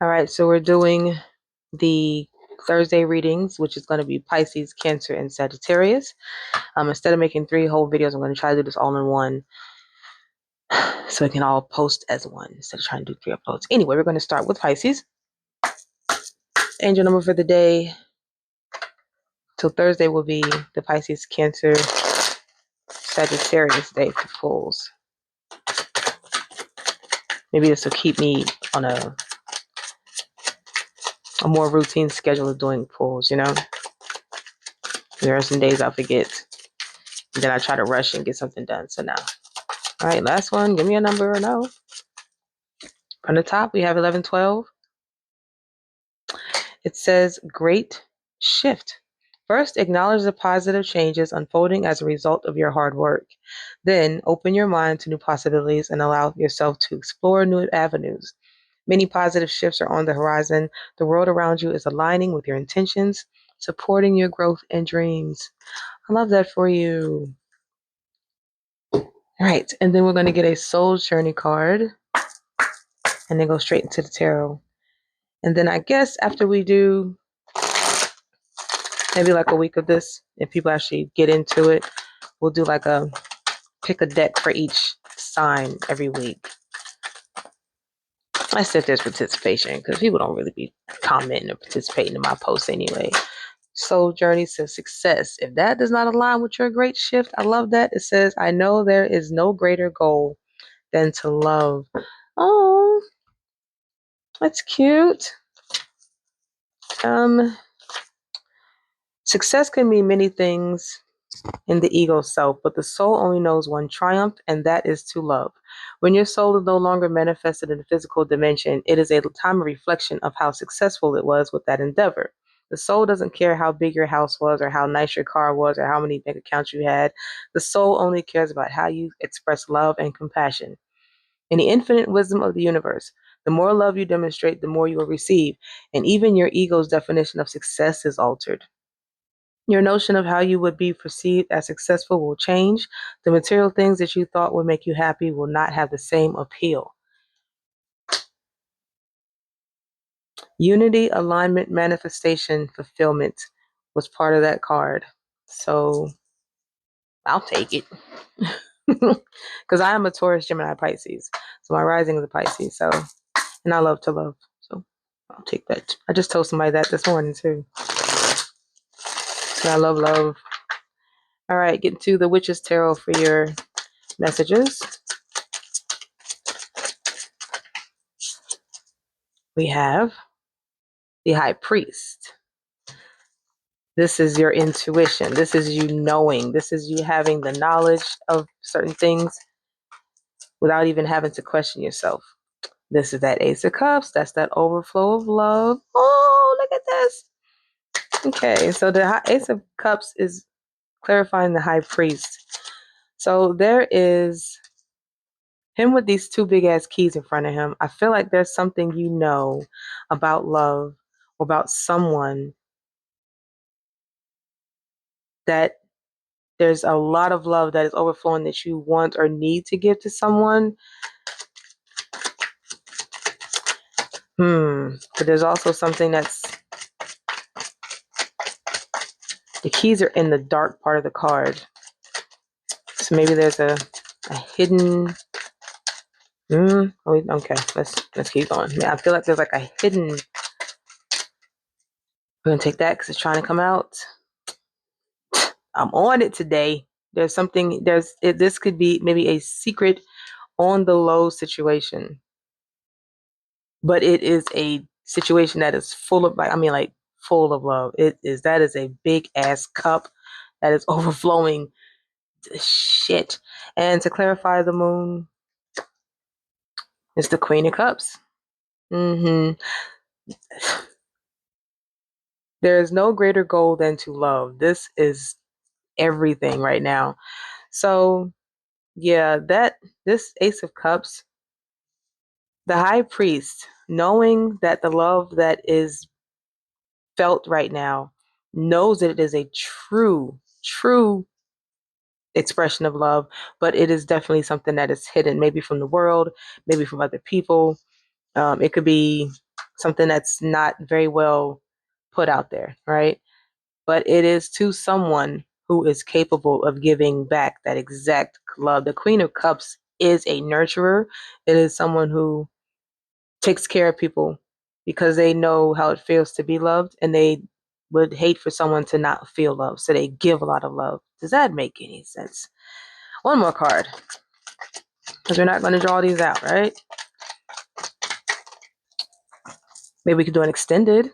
All right, so we're doing the Thursday readings, which is going to be Pisces, Cancer, and Sagittarius. Instead of making 3 whole videos, I'm going to try to do this all in one so it can all post as one instead of trying to do 3 uploads. Anyway, we're going to start with Pisces. Angel number for the day till Thursday will be the Pisces, Cancer, Sagittarius day for pulls. Maybe this will keep me on a more routine schedule of doing pulls, you know? There are some days I forget. And then I try to rush and get something done. So now. All right, last one. Give me a number or no. From the top, we have 1112. It says great shift. First, acknowledge the positive changes unfolding as a result of your hard work. Then, open your mind to new possibilities and allow yourself to explore new avenues. Many positive shifts are on the horizon. The world around you is aligning with your intentions, supporting your growth and dreams. I love that for you. All right, and then we're going to get a soul journey card and then go straight into the tarot. And then I guess after we do maybe like a week of this, if people actually get into it, we'll do like a pick a deck for each sign every week. I said there's participation because people don't really be commenting or participating in my posts anyway. Soul journey to success. If that does not align with your great shift, I love that. It says, I know there is no greater goal than to love. Oh, that's cute. Success can mean many things in the ego self, but the soul only knows one triumph, and that is to love. When your soul is no longer manifested in the physical dimension, it is a time of reflection of how successful it was with that endeavor. The soul doesn't care how big your house was or how nice your car was or how many bank accounts you had. The soul only cares about how you express love and compassion. In the infinite wisdom of the universe, the more love you demonstrate, the more you will receive, and even your ego's definition of success is altered. Your notion of how you would be perceived as successful will change. The material things that you thought would make you happy will not have the same appeal. Unity, alignment, manifestation, fulfillment was part of that card. So I'll take it. Because I am a Taurus, Gemini, Pisces. So my rising is a Pisces. So, and I love to love. So I'll take that. I just told somebody that this morning too. So I love love. All right, get to the Witch's Tarot for your messages. We have the High Priest. This is your intuition. This is you knowing. This is you having the knowledge of certain things without even having to question yourself. This is that Ace of Cups. That's that overflow of love. Oh, look at this. Okay, so the Ace of Cups is clarifying the High Priest. So there is him with these 2 big ass keys in front of him. I feel like there's something you know about love, or about someone, that there's a lot of love that is overflowing that you want or need to give to someone. But there's also something that's, the keys are in the dark part of the card. So maybe there's a hidden, okay, let's keep going. Yeah, I feel like there's like a hidden, we're gonna take that because it's trying to come out. I'm on it today. There's something, this could be maybe a secret on the low situation. But it is a situation that is full of, full of love. That is a big ass cup that is overflowing shit. And to clarify the moon, it's the Queen of Cups. There is no greater goal than to love. This is everything right now. So yeah, this Ace of Cups, the High Priest, knowing that the love that is felt right now, knows that it is a true expression of love, but it is definitely something that is hidden, maybe from the world, maybe from other people. It could be something that's not very well put out there, right? But it is to someone who is capable of giving back that exact love. The Queen of Cups is a nurturer. It is someone who takes care of people because they know how it feels to be loved, and they would hate for someone to not feel love. So they give a lot of love. Does that make any sense? One more card, because we're not going to draw these out, right? Maybe we could do an extended.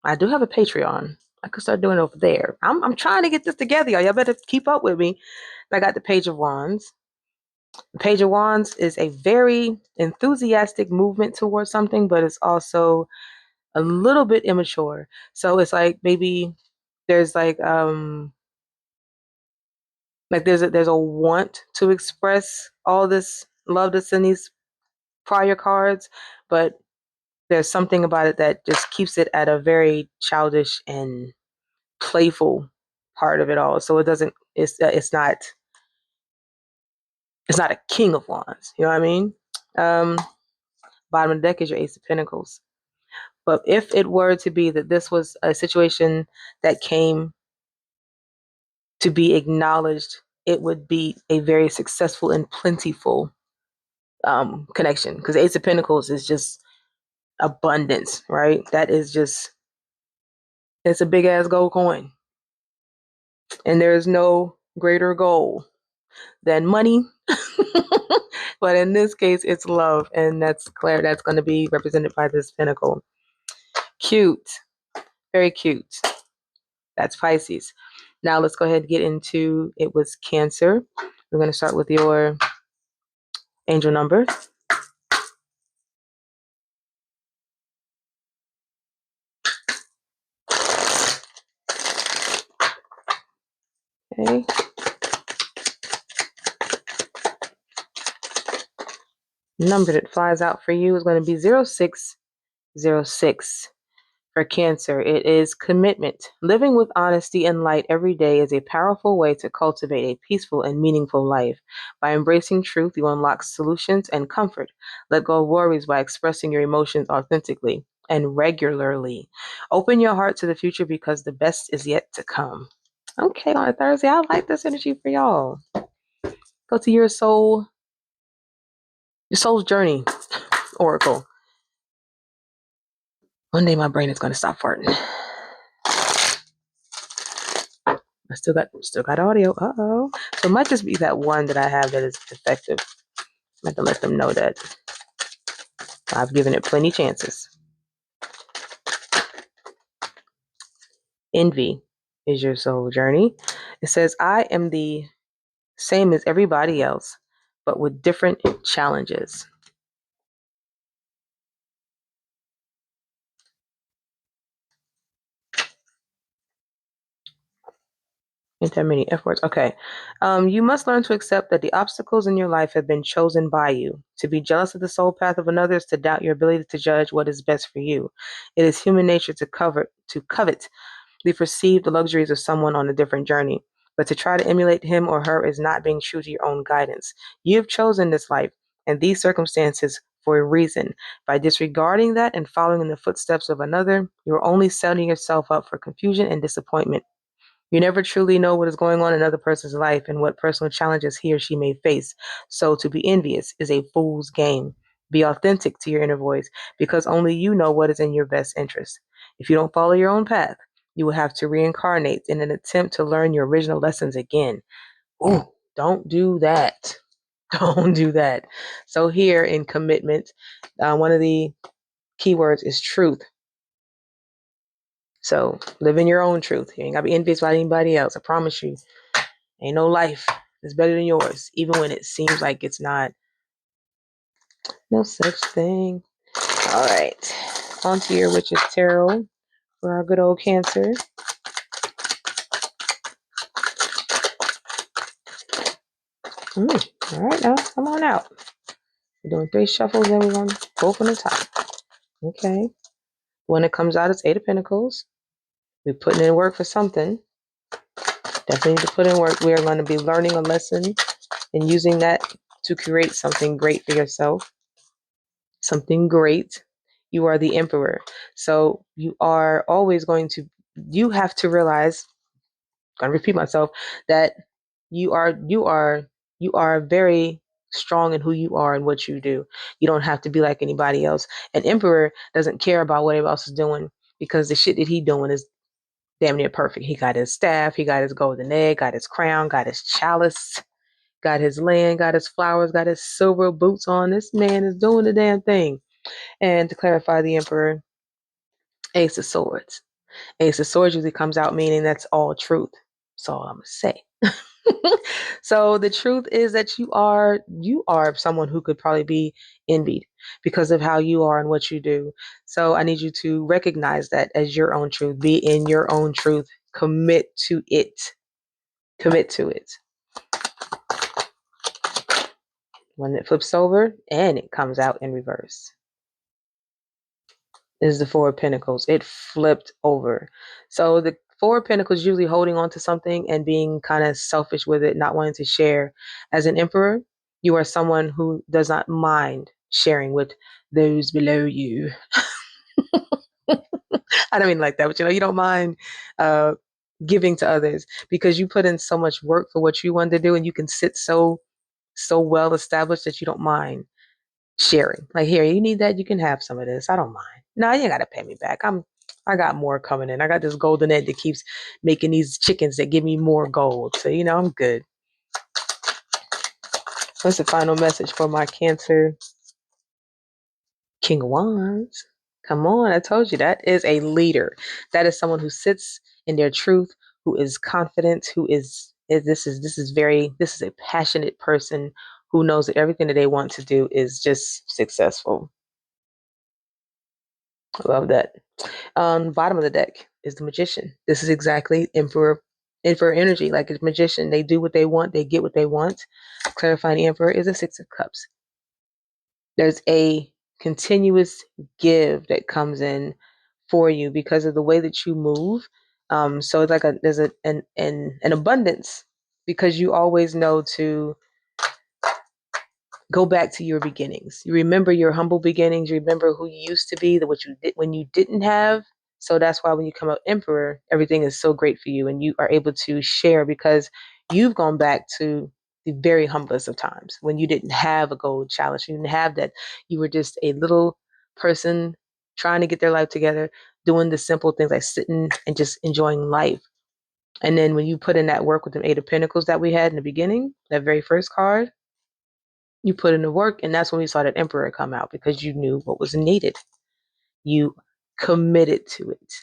I do have a Patreon. I could start doing it over there. I'm trying to get this together, y'all. Y'all better keep up with me. I got the Page of Wands. The Page of Wands is a very enthusiastic movement towards something, but it's also a little bit immature. So it's like maybe there's like there's a want to express all this love that's in these prior cards, but there's something about it that just keeps it at a very childish and playful part of it all. So it doesn't. It's not a King of Wands. You know what I mean? Um, Bottom of the deck is your Ace of Pentacles. But if it were to be that this was a situation that came to be acknowledged, it would be a very successful and plentiful connection. Because Ace of Pentacles is just abundance, right? That is just, it's a big ass gold coin. And there is no greater goal than money. But in this case, it's love. And that's clear. That's going to be represented by this pentacle. Cute. Very cute. That's Pisces. Now let's go ahead and get into, it was Cancer. We're going to start with your angel number. Okay. Number that flies out for you is going to be 0606. For Cancer, it is commitment. Living with honesty and light every day is a powerful way to cultivate a peaceful and meaningful life. By embracing truth, you unlock solutions and comfort. Let go of worries by expressing your emotions authentically and regularly. Open your heart to the future because the best is yet to come. Okay, on a Thursday, I like this energy for y'all. Go to your soul's journey, Oracle. One day my brain is going to stop farting. I still got audio. Uh-oh. So it might just be that one that I have that is defective. I have to let them know that I've given it plenty chances. Envy is your soul journey. It says, I am the same as everybody else, but with different challenges. Ain't that many F words? Okay. You must learn to accept that the obstacles in your life have been chosen by you. To be jealous of the soul path of another is to doubt your ability to judge what is best for you. It is human nature to covet the perceived luxuries of someone on a different journey, but to try to emulate him or her is not being true to your own guidance. You have chosen this life and these circumstances for a reason. By disregarding that and following in the footsteps of another, you're only setting yourself up for confusion and disappointment. You never truly know what is going on in another person's life and what personal challenges he or she may face. So to be envious is a fool's game. Be authentic to your inner voice because only you know what is in your best interest. If you don't follow your own path, you will have to reincarnate in an attempt to learn your original lessons again. Ooh, don't do that. Don't do that. So here in commitment, one of the keywords is truth. So live in your own truth. You ain't got to be envious by anybody else. I promise you. Ain't no life that's better than yours, even when it seems like it's not. No such thing. All right. On to your Witch's Tarot for our good old Cancer. All right, now come on out. We're doing 3 shuffles, then we're going to go from the top. Okay. When it comes out, it's 8 of Pentacles. We're putting in work for something. Definitely need to put in work. We are going to be learning a lesson and using that to create something great for yourself. Something great. You are the emperor. So you are always you have to realize, I'm going to repeat myself, that you are very strong in who you are and what you do. You don't have to be like anybody else. An emperor doesn't care about what everybody else is doing, because the shit that he doing is damn near perfect. He got his staff, he got his golden egg, got his crown, got his chalice, got his land, got his flowers, got his silver boots on. This man is doing the damn thing. And to clarify, the emperor, Ace of Swords. Ace of Swords usually comes out meaning that's all truth. That's all I'm gonna say. So the truth is that you are someone who could probably be envied because of how you are and what you do. So I need you to recognize that as your own truth. Be in your own truth. Commit to it. Commit to it. When it flips over and it comes out in reverse, is the Four of Pentacles. It flipped over. So the Four of Pentacles usually holding on to something and being kind of selfish with it, not wanting to share. As an emperor, you are someone who does not mind sharing with those below you. I don't mean like that, but you don't mind giving to others, because you put in so much work for what you want to do, and you can sit so well established that you don't mind sharing. Like, here, you need that, you can have some of this. I don't mind. No, you ain't gotta pay me back. I got more coming in. I got this golden egg that keeps making these chickens that give me more gold. So, I'm good. What's the final message for my Cancer? King of Wands. Come on, I told you, that is a leader. That is someone who sits in their truth, who is confident, who this is a passionate person who knows that everything that they want to do is just successful. I love that. On the bottom of the deck is the Magician. This is exactly Emperor energy, like a magician. They do what they want, they get what they want. Clarifying the Emperor is a Six of Cups. There's a continuous give that comes in for you because of the way that you move. So it's like there's an abundance, because you always know to go back to your beginnings. You remember your humble beginnings. You remember who you used to be, what you did when you didn't have. So that's why when you come out Emperor, everything is so great for you, and you are able to share because you've gone back to the very humblest of times when you didn't have a gold chalice. You didn't have that. You were just a little person trying to get their life together, doing the simple things like sitting and just enjoying life. And then when you put in that work with the Eight of Pentacles that we had in the beginning, that very first card, you put in the work, and that's when we saw that Emperor come out, because you knew what was needed. You committed to it.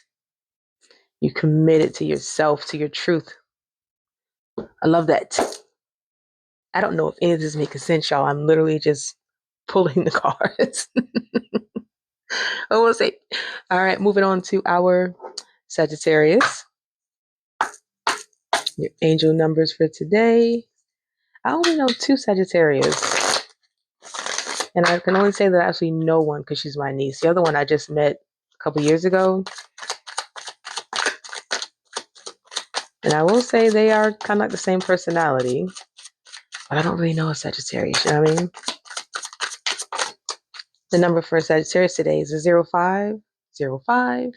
You committed to yourself, to your truth. I love that. I don't know if any of this is making sense, y'all. I'm literally just pulling the cards. Oh, we'll see. All right, moving on to our Sagittarius. Your angel numbers for today. I only know 2 Sagittarius. And I can only say that I actually know one because she's my niece. The other one I just met a couple years ago. And I will say they are kind of like the same personality. But I don't really know a Sagittarius, you know what I mean? The number for Sagittarius today is 0505.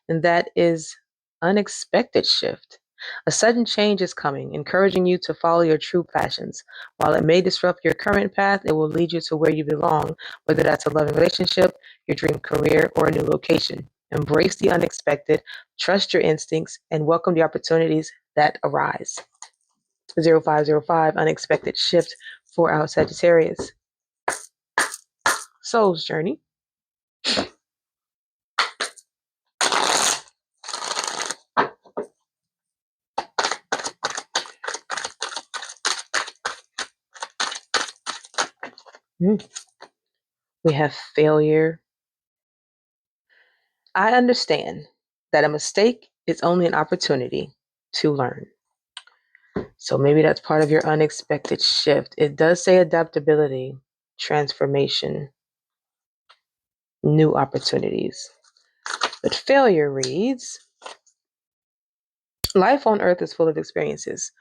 And that is unexpected shift. A sudden change is coming, encouraging you to follow your true passions. While it may disrupt your current path, it will lead you to where you belong, whether that's a loving relationship, your dream career, or a new location. Embrace the unexpected, trust your instincts, and welcome the opportunities that arise. 0505, unexpected shift for our Sagittarius. Soul's journey. We have failure. I understand that a mistake is only an opportunity to learn. So maybe that's part of your unexpected shift. It does say adaptability, transformation, new opportunities. But failure reads, life on earth is full of experiences.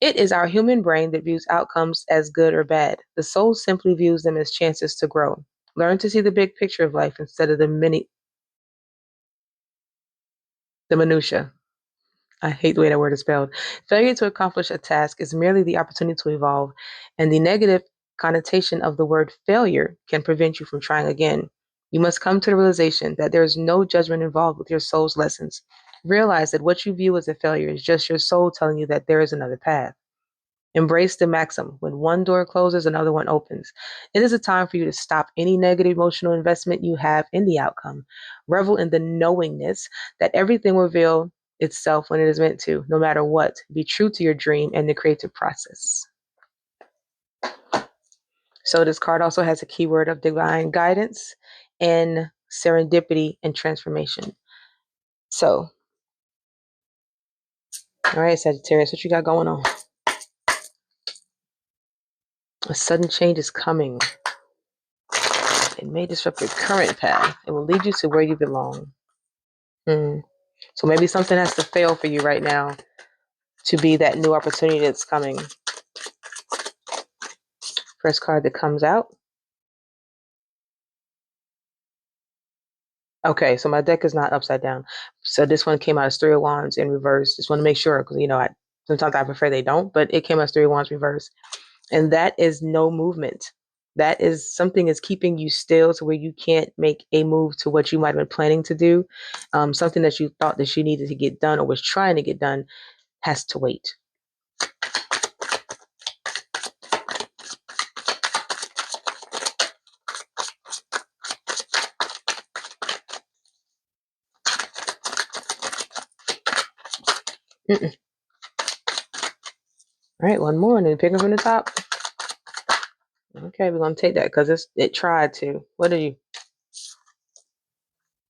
It is our human brain that views outcomes as good or bad. The soul simply views them as chances to grow. Learn to see the big picture of life instead of the minutia. I hate the way that word is spelled. Failure to accomplish a task is merely the opportunity to evolve, and the negative connotation of the word failure can prevent you from trying again. You must come to the realization that there is no judgment involved with your soul's lessons. Realize that what you view as a failure is just your soul telling you that there is another path. Embrace the maxim: when one door closes, another one opens. It is a time for you to stop any negative emotional investment you have in the outcome. Revel in the knowingness that everything will reveal itself when it is meant to, no matter what. Be true to your dream and the creative process. So this card also has a keyword of divine guidance and serendipity and transformation. So, all right, Sagittarius, what you got going on? A sudden change is coming. It may disrupt your current path. It will lead you to where you belong. So maybe something has to fail for you right now to be that new opportunity that's coming. First card that comes out. Okay, so my deck is not upside down. So this one came out as Three of Wands in reverse. Just want to make sure, because sometimes I prefer they don't, but it came out as Three of Wands reverse. And that is no movement. That is something is keeping you still to where you can't make a move to what you might have been planning to do. Something that you thought that you needed to get done or was trying to get done has to wait. Mm-mm. All right, one more, and then pick up from the top. Okay, we're gonna take that because it tried to. What are you?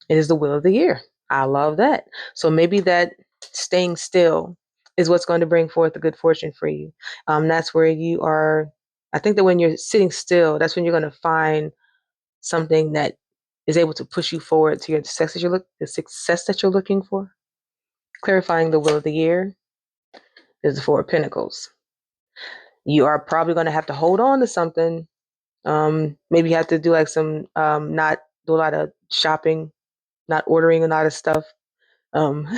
It is the wheel of the year. I love that. So maybe that staying still is what's going to bring forth the good fortune for you. That's where you are. I think that when you're sitting still, that's when you're going to find something that is able to push you forward to the success that you're looking for. Clarifying the wheel of the year is the Four of Pentacles. You are probably going to have to hold on to something. Maybe you have to do like some not do a lot of shopping, not ordering a lot of stuff. Um,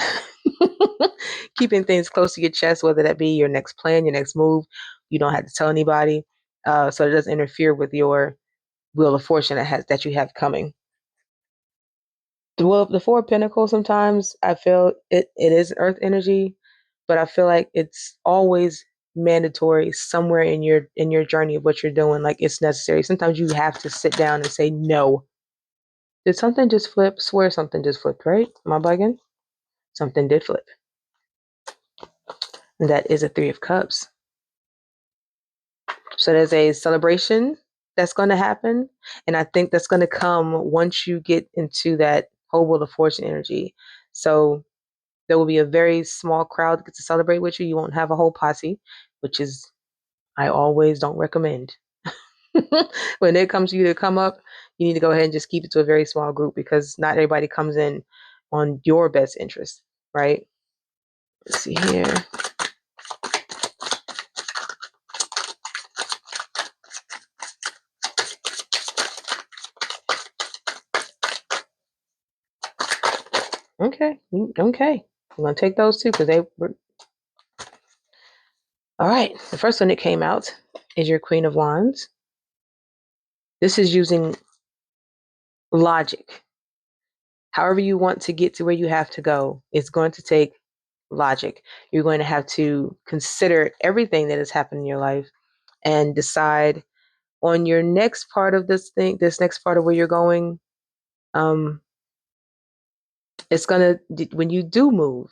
keeping things close to your chest, whether that be your next plan, your next move. You don't have to tell anybody, so it doesn't interfere with your wheel of fortune that you have coming. The Four of Pentacles, sometimes I feel it is earth energy, but I feel like it's always mandatory somewhere in your journey of what you're doing. Like it's necessary. Sometimes you have to sit down and say no. Did something just flip? Swear something just flipped, right? Am I bugging? Something did flip. And that is a Three of Cups. So there's a celebration that's going to happen. And I think that's going to come once you get into that whole Wheel of Fortune energy. So there will be a very small crowd that gets to celebrate with you. You won't have a whole posse, which is, I always don't recommend. When it comes to you to come up, you need to go ahead and just keep it to a very small group because not everybody comes in on your best interest, right? Let's see here. Okay. Okay. I'm going to take those two because they were. All right. The first one that came out is your Queen of Wands. This is using logic. However you want to get to where you have to go, it's going to take logic. You're going to have to consider everything that has happened in your life and decide on your next part of this next part of where you're going. It's going to, when you do move,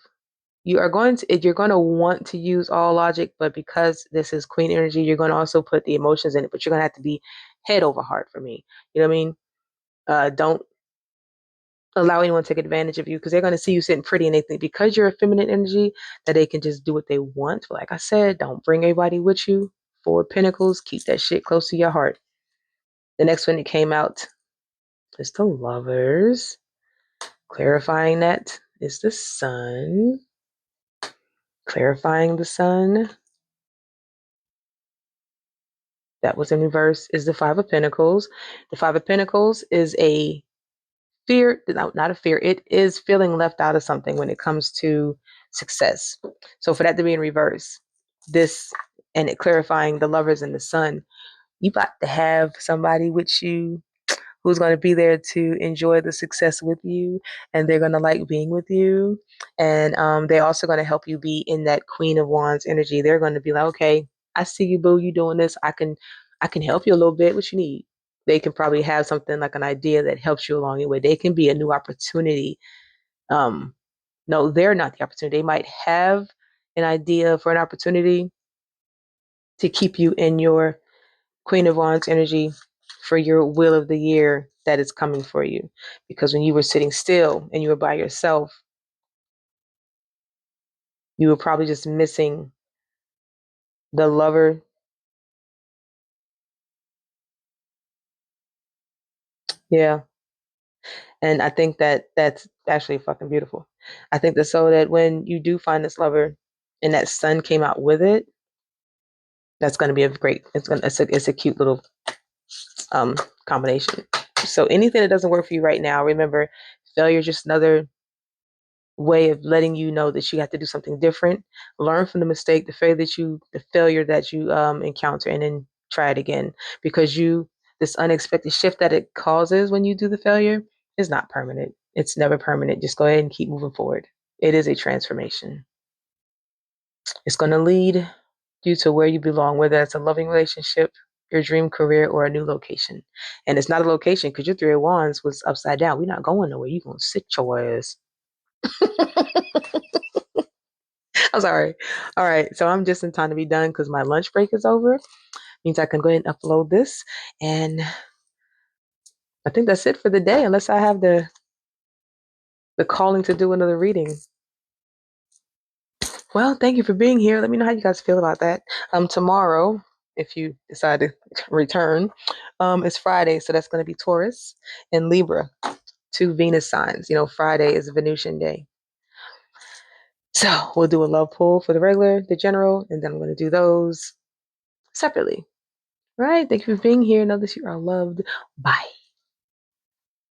you're going to want to use all logic, but because this is Queen energy, you're going to also put the emotions in it, but you're going to have to be head over heart for me. You know what I mean? Don't allow anyone to take advantage of you because they're going to see you sitting pretty and they think because you're a feminine energy that they can just do what they want. But like I said, don't bring everybody with you. Four of Pentacles, keep that shit close to your heart. The next one that came out is the Lovers. Clarifying that is the Sun. Clarifying the Sun. that was in reverse, is the Five of Pentacles. The Five of Pentacles is a fear, no, not a fear, it is feeling left out of something when it comes to success. So for that to be in reverse, this, and it clarifying the Lovers and the Sun, you got to have somebody with you who's going to be there to enjoy the success with you, and they're going to like being with you, and they're also going to help you be in that Queen of Wands energy. They're going to be like, okay, I see you, boo, you doing this, I can help you a little bit. What you need? They can probably have something like an idea that helps you along your way. They can be a new opportunity. um no, they're not the opportunity. They might have an idea for an opportunity to keep you in your Queen of Wands energy for your wheel of the year that is coming for you. Because when you were sitting still and you were by yourself, you were probably just missing the lover. Yeah. And I think that that's actually fucking beautiful. I think that, so that when you do find this lover and that Sun came out with it, that's going to be a great, it's a cute little um combination. So anything that doesn't work for you right now, remember, failure is just another way of letting you know that you have to do something different. Learn from the mistake, the failure that you encounter, and then try it again. Because this unexpected shift that it causes when you do the failure is not permanent. It's never permanent. Just go ahead and keep moving forward. It is a transformation. It's going to lead you to where you belong, whether it's a loving relationship, your dream career, or a new location. And it's not a location because your Three of Wands was upside down. We're not going nowhere. You're going to sit your ass. I'm sorry. All right. So I'm just in time to be done because my lunch break is over. Means I can go ahead and upload this. And I think that's it for the day, unless I have the calling to do another reading. Well, thank you for being here. Let me know how you guys feel about that. Tomorrow, if you decide to return, it's Friday, so that's going to be Taurus and Libra, two Venus signs. Friday is a Venusian day. So we'll do a love pool for the regular, the general, and then I'm going to do those separately. All right. Thank you for being here. Know that you are loved. Bye.